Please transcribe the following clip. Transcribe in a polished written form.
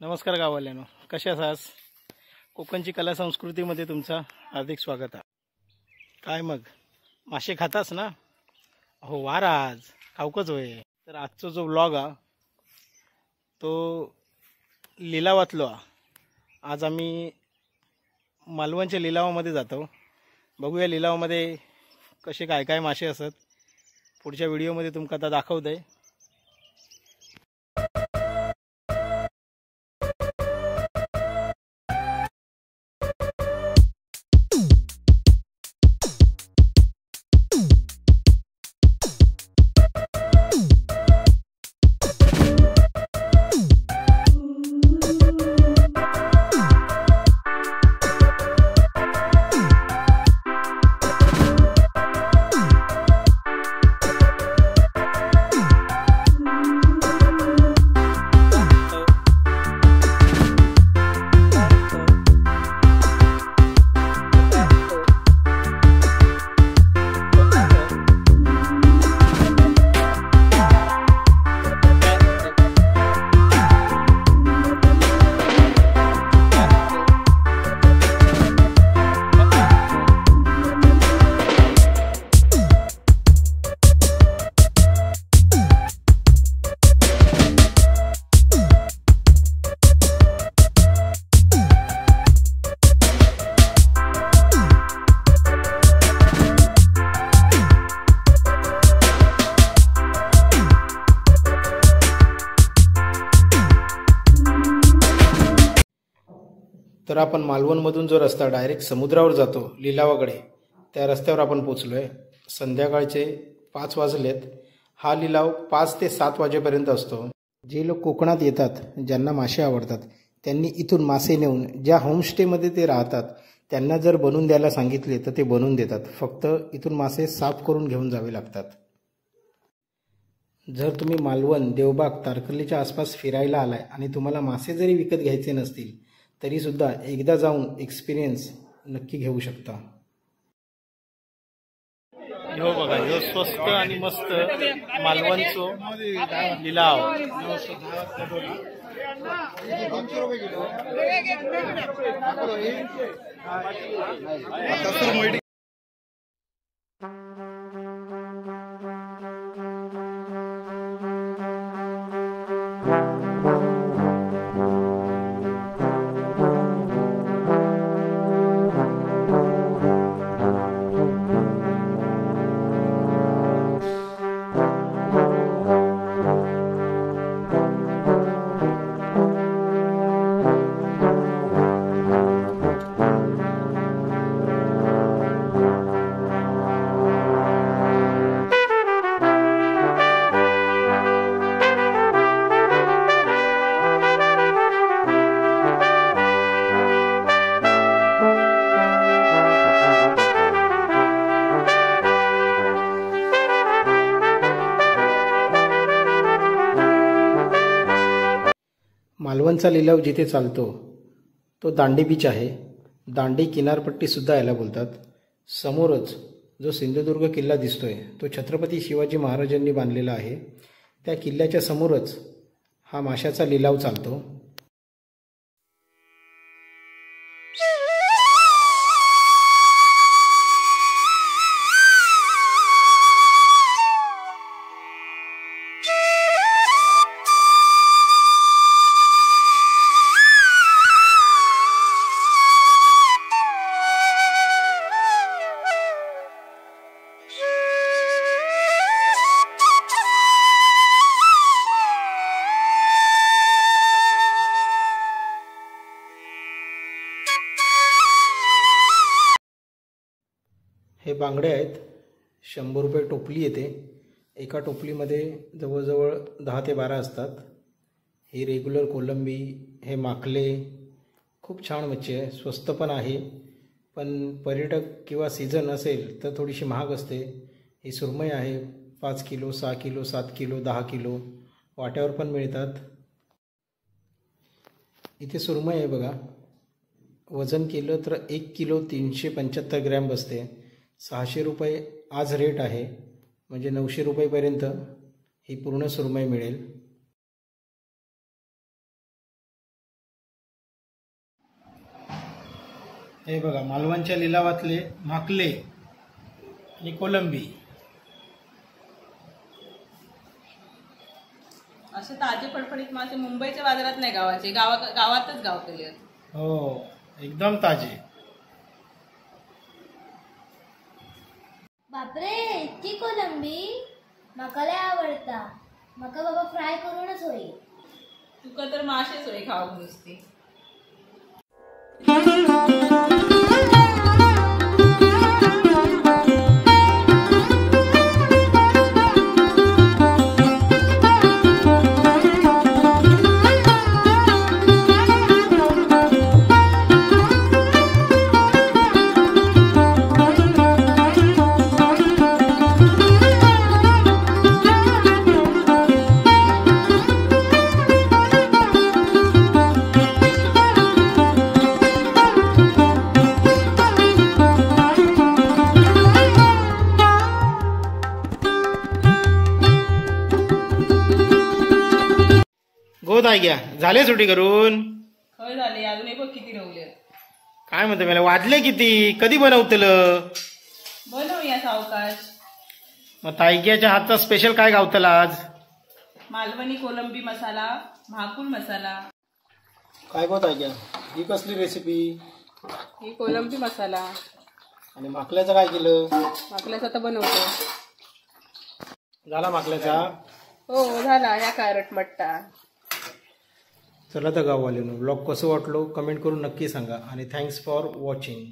नमस्कार गाववाल्यांनो, कशा आहात? कोकणची कला संस्कृतीमध्ये तुमचं हार्दिक स्वागत आहे. काय मग मासे खातास ना? हो वार आज खाऊकच होय. तर आजचा जो व्लॉग हा तो लिलावातलो. आज आम्ही मालवणच्या लिलावामध्ये जातो. बघूया लिलावामध्ये कसे काय काय मासे असतात. पुढच्या व्हिडिओमध्ये तुमका आता दाखवतोय. तर आपण मालवणमधून जो रस्ता डायरेक्ट समुद्रावर जातो लिलावाकडे, त्या रस्त्यावर आपण पोचलोय. संध्याकाळचे 5 वाजलेत. हा लिलाव 5 ते 7 वाजेपर्यंत असतो. जे लोक कोकणात येतात, ज्यांना मासे आवडतात, त्यांनी इथून मासे नेऊन ज्या होमस्टेमध्ये ते राहतात त्यांना जर बनवून द्यायला सांगितले तर ते बनवून देतात. फक्त इथून मासे साफ करून घेऊन जावे लागतात. जर तुम्ही मालवण, देवबाग, तारकर्लीच्या आसपास फिरायला आलाय आणि तुम्हाला मासे जरी विकत घ्यायचे नसतील तरी सुद्धा एकदा जाऊन एक्सपिरियन्स नक्की घेऊ शकता. हो बघा, हे स्वस्त आणि मस्त मालवणचो लिलाव. मालवणचा लिलाव जिथे चालतो तो दांडी बीच आहे. दांडी किनारपट्टी सुद्धा याला बोलतात. समोरच जो सिंधुदुर्ग किल्ला दिसतोय तो छत्रपती शिवाजी महाराजांनी बांधलेला आहे. त्या किल्ल्याच्या समोरच हा माशाचा लिलाव चालतो. हे बांगडे आहेत. 100 रुपये टोपली येते. एका टोपलीमध्ये जवळजवळ 10 ते 12 असतात. ही रेग्युलर कोलंबी, हे माकले, खूप छान मच्छी आहे. स्वस्त पण आहे, पण पर्यटक किंवा सीझन असेल तर थोडीशी महाग असते. ही सुरमई आहे. 5 किलो, 6 किलो, 7 किलो, 10 किलो वाट्यावर पण मिळतात. इथे सुरमई आहे बघा. वजन केलं तर 1 किलो 375 ग्रॅम बसते. 600 रुपये आज रेट आहे, म्हणजे 900 रुपयेपर्यंत ही पूर्ण सुरमई मिळेल. हे बघा, मालवणच्या लिलावातले माकले आणि कोलंबी. असे ताजे फडफडीत मासे मुंबईच्या बाजारात नाही गावाचे, गावातच गावतले आहेत. हो, एकदम ताजे. बापरे, इतकी कोलंबी माका लय आवडता. माका बाबा फ्राय करूनच होई. तुका तर मासेच होय खाऊ नुसते. गोद आहे घ्या, झाले सुट्टी करून. खय झाले, अजून एक बघ किती रवले. काय म्हणते मला, वाजले किती, कधी बनवतलं? बनवूया सावकाश. मग ताईग्याच्या हातचा स्पेशल काय गावतला आज? मालवणी कोलंबी मसाला, भाकुल मसाला. काय गो ताईग्या, ही कसली रेसिपी? ही कोलंबी मसाला. आणि माकल्याचं काय केलं? माकल्याचा तर बनवतो. झाला माकल्याचा? हो झाला, या कॅरट मट्टा. चला तर गाववाल्यानो, ब्लॉग कसं वाटलो कमेंट करून नक्की सांगा. आणि थँक्स फॉर वॉचिंग.